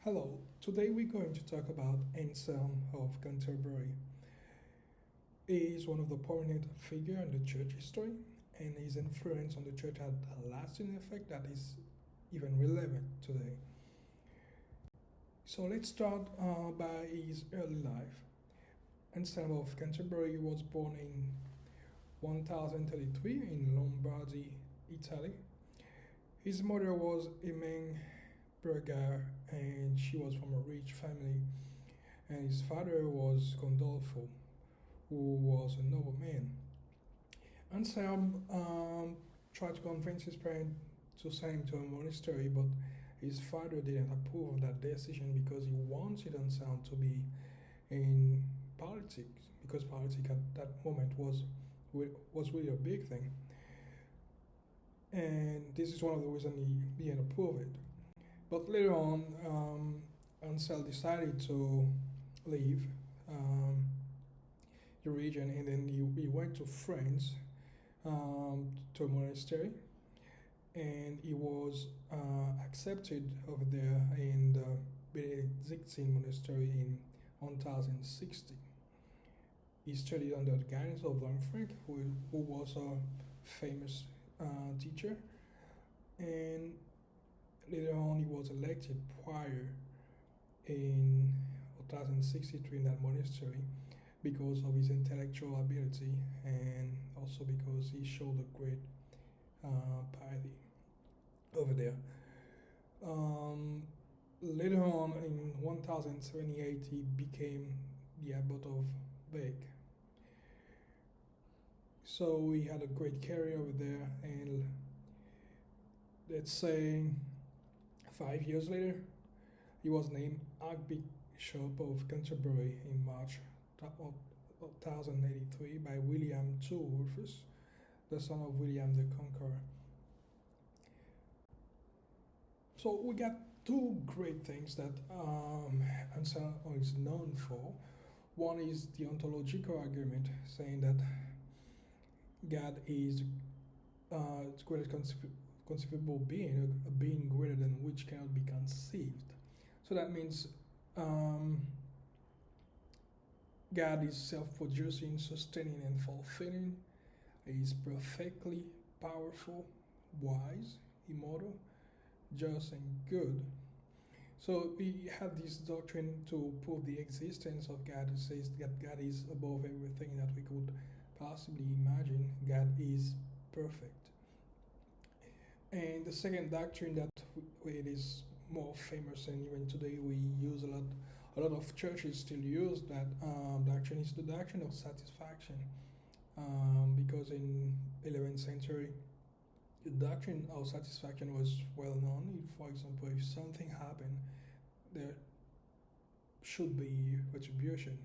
Hello, today we're going to talk about Anselm of Canterbury. He is one of the prominent figures in the church history, and his influence on the church had a lasting effect that is even relevant today. So let's start by his early life. Anselm of Canterbury was born in 1033 in Lombardy, Italy. His mother was Emeng Berger, and she was from a rich family, and his father was Gondolfo, who was a nobleman. Anselm tried to convince his parents to send him to a monastery, but his father didn't approve of that decision because he wanted Anselm to be in politics, because politics at that moment was really a big thing. And this is one of the reasons he didn't approve it. But later on, Anselm decided to leave um, the region, and then he went to France, to a monastery, and he was accepted over there in the Benedictine monastery in 1060. He studied under the guidance of Lanfranc, who was a famous teacher, and later on he was elected prior in 1063 in that monastery because of his intellectual ability and also because he showed a great piety over there. Um, Later on in 1078 he became the abbot of Bec. So he had a great career over there, and let's say 5 years later he was named Archbishop of Canterbury in March 1083 by William II Rufus, the son of William the Conqueror. So we got two great things that Anselm is known for. One is the ontological argument, saying that God is the greatest conceivable being, a being greater than which cannot be conceived. So that means God is self-producing, sustaining, and fulfilling. He is perfectly powerful, wise, immortal, just, and good. So we have this doctrine to prove the existence of God. It says that God is above everything that we could possibly imagine. God is perfect. And the second doctrine that it is more famous, and even today we use a lot. A lot of churches still use that doctrine is the doctrine of satisfaction, because in 11th century the doctrine of satisfaction was well known. For example, if something happened, there should be retribution,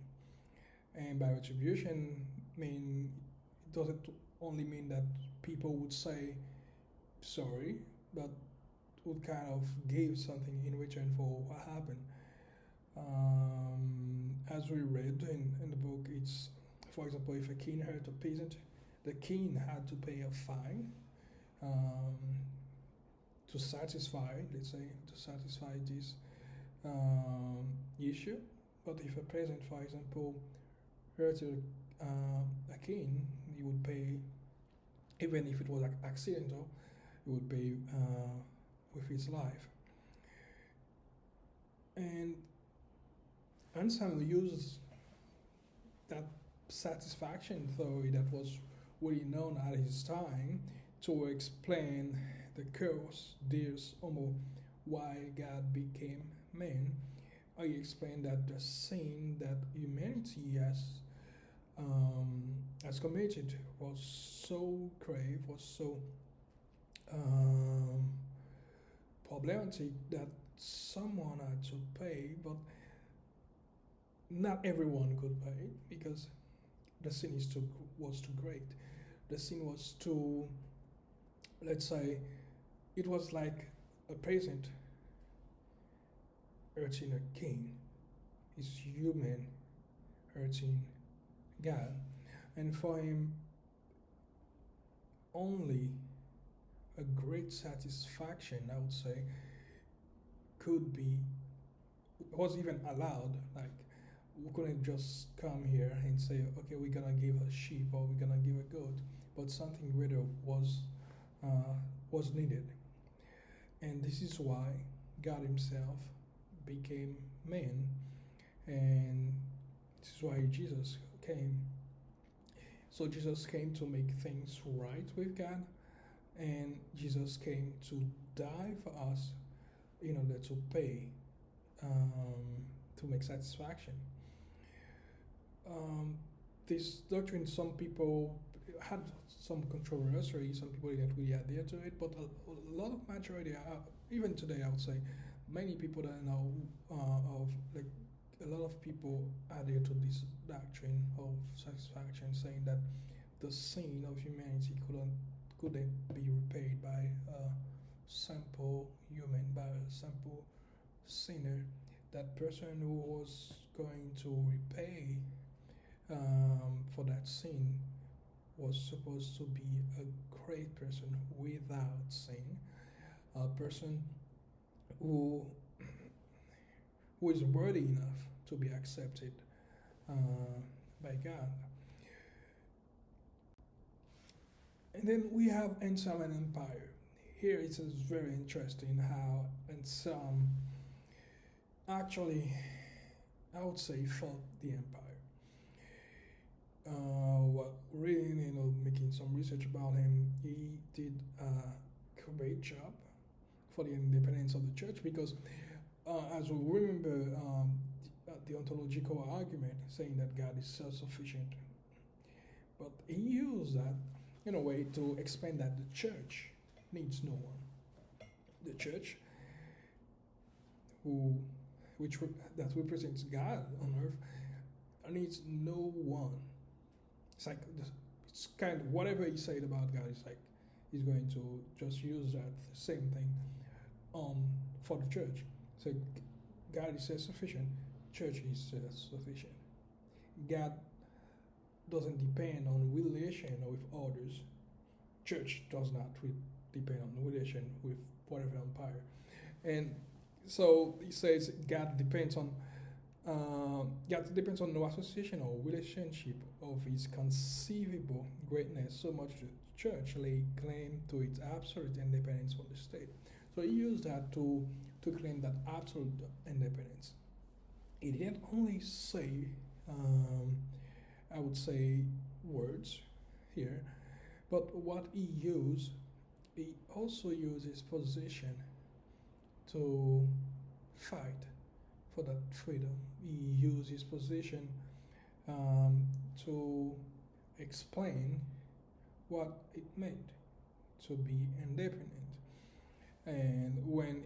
and by retribution, it doesn't only mean that people would say sorry, but would kind of give something in return for what happened. As we read in the book, it's, for example, if a king hurt a peasant, the king had to pay a fine, um, to satisfy, let's say, to satisfy this issue. But if a peasant, for example, hurted a king, he would pay, even if it was accidental, he would pay with his life. And Anselm used that satisfaction theory that was really known at his time to explain the cause, Deus Homo, why God became man. I explained that the sin that humanity has committed was so grave, was so problematic that someone had to pay, but not everyone could pay because the sin was too great. The sin was too, let's say, it was like a peasant hurting a king. It's human hurting God. And for him, only a great satisfaction, I would say, could be was even allowed. Like we couldn't just come here and say, okay, we're gonna give a sheep or we're gonna give a goat, but something greater uh, was needed, and this is why God Himself became man, and this is why Jesus came. So Jesus came to make things right with God, and Jesus came to die for us in order to pay, um, to make satisfaction. Um, this doctrine, some people had some controversy. Some people didn't really adhere to it, but a lot of majority, even today, I would say, many people that know of like a lot of people adhere to this doctrine of satisfaction, saying that the sin of humanity couldn't be repaid by a simple human, by a simple sinner. That person who was going to repay for that sin was supposed to be a great person without sin, a person who who is worthy enough to be accepted uh, by God. And then we have Anselm and Empire. Here it is very interesting how Anselm actually, I would say, fought the empire. What reading, making some research about him, he did a great job for the independence of the church because, as we remember, the ontological argument saying that God is self-sufficient, but he used that in a way to explain that the church needs no one. The church, who, that represents God on earth, needs no one. It's like it's kind of whatever he said about God. It's like he's going to just use that same thing for the church. So God is self-sufficient. Church is self-sufficient. God doesn't depend on relation with others. Church does not depend on relation with whatever empire. And so he says God depends on no association or relationship of His conceivable greatness, so much the church lay claim to its absolute independence from the state. So he used that to claim that absolute independence. He didn't only say, I would say, words here, but what he also used his position to fight for that freedom. He used his position to explain what it meant to be independent. And when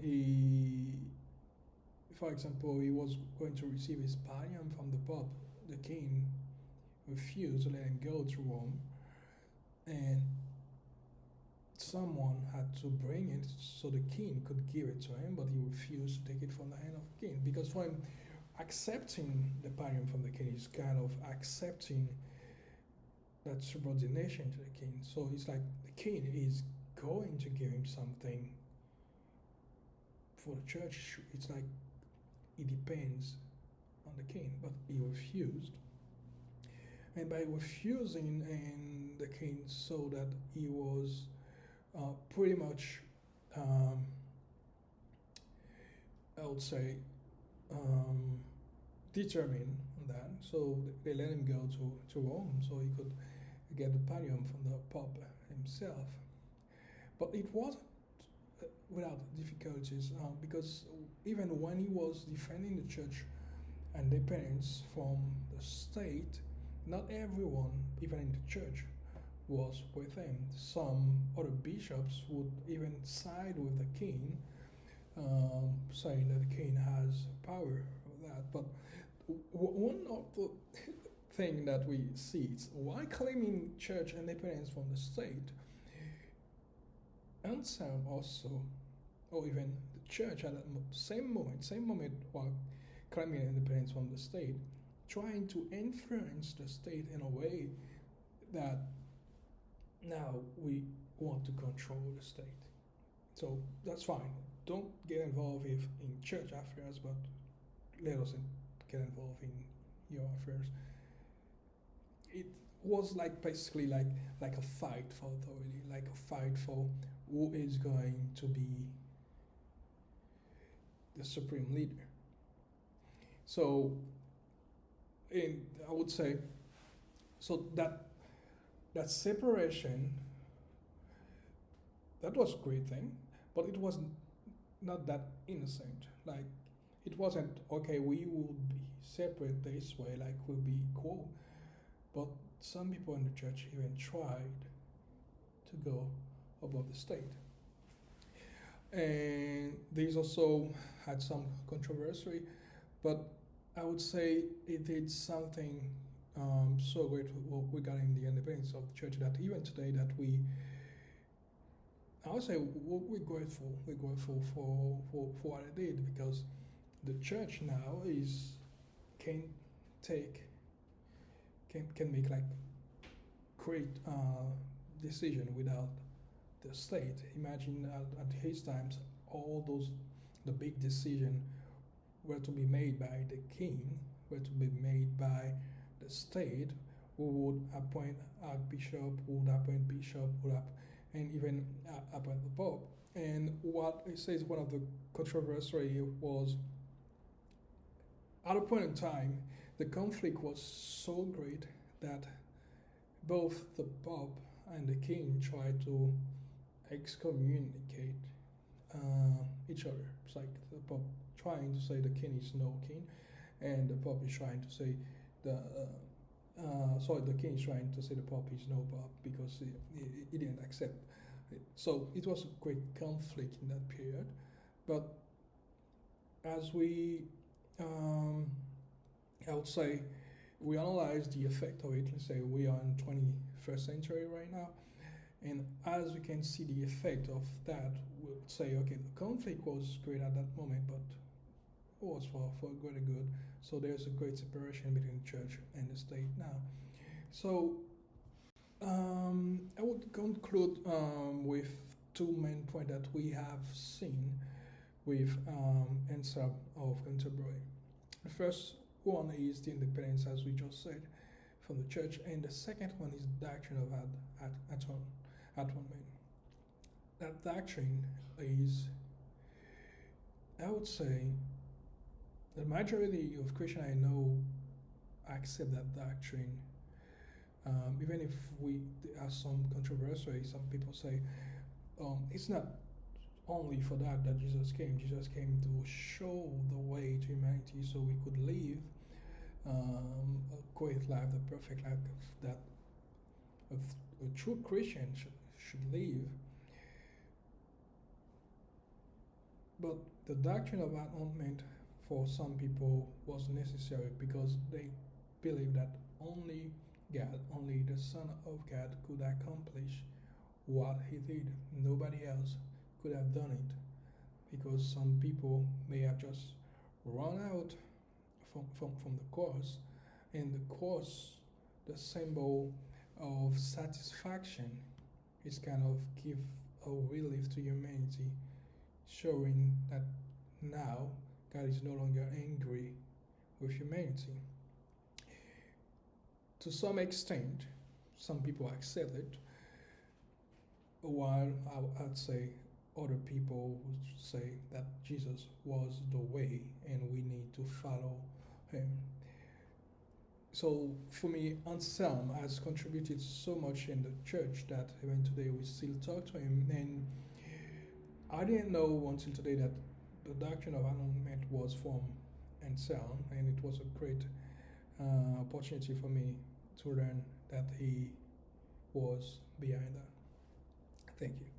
for example, he was going to receive his pallium from the Pope, the king refused to let him go to Rome, and someone had to bring it so the king could give it to him, but he refused to take it from the hand of the king because for him, accepting the pallium from the king is kind of accepting that subordination to the king. So it's like the king is going to give him something for the church. It's like it depends on the king, but he refused. And by refusing, and the king saw that he was pretty much, I would say, determined on that. So they let him go to Rome so he could get the pallium from the Pope himself. But it wasn't without difficulties because even when he was defending the church independence from the state, not everyone, even in the church, was with him. Some other bishops would even side with the king, saying that the king has power of that. But one of the thing that we see is why claiming church independence from the state, Anselm also, or even the church at the same moment while claiming independence from the state, trying to influence the state in a way that now we want to control the state. So that's fine. Don't get involved in church affairs, but let us get involved in your affairs. It was like basically like a fight for authority, like a fight for who is going to be the supreme leader. So, I would say, so that separation, that was a great thing, but it was not that innocent. Like, it wasn't okay. We will be separate this way, like we'll be equal. But some people in the church even tried to go above the state, and these also had some controversy. But I would say it did something so great regarding the independence of the church that even today that I would say we're grateful. We're grateful for what it did, because the church now can take can make like great decision without the state. Imagine at his times, all those the big decision were to be made by the king, were to be made by the state, who would appoint archbishop, who would appoint bishop, and even appoint the pope. And what it says, one of the controversy was, at a point in time, the conflict was so great that both the pope and the king tried to excommunicate each other. It's like the pope trying to say the king is no king, and the pope is trying to say the king is trying to say the pope is no pope, because he didn't accept it. So it was a great conflict in that period. But as I would say, we analyze the effect of it. Let's say we are in 21st century right now, and as we can see the effect of that, we'll say, okay, the conflict was great at that moment, but it was for greater good. So there's a great separation between the church and the state now. So I would conclude with two main points that we have seen with Anselm of Canterbury. The first one is the independence, as we just said, from the church, and the second one is the doctrine of atonement. That doctrine is, I would say, the majority of Christians I know accept that doctrine. Even if there are some controversy, some people say it's not only for that Jesus came. Jesus came to show the way to humanity, so we could live a great life, the perfect life that a true Christian should live. But the doctrine of atonement for some people was necessary, because they believe that only God, only the Son of God could accomplish what he did. Nobody else could have done it, because some people may have just run out from the cross, and the cross, the symbol of satisfaction, is kind of give a relief to humanity, showing that now God is no longer angry with humanity. To some extent, some people accept it, while I'd say other people would say that Jesus was the way and we need to follow him. So for me, Anselm has contributed so much in the church that even today we still talk to him. And I didn't know until today that the doctrine of atonement was from Anselm, and it was a great opportunity for me to learn that he was behind that. Thank you.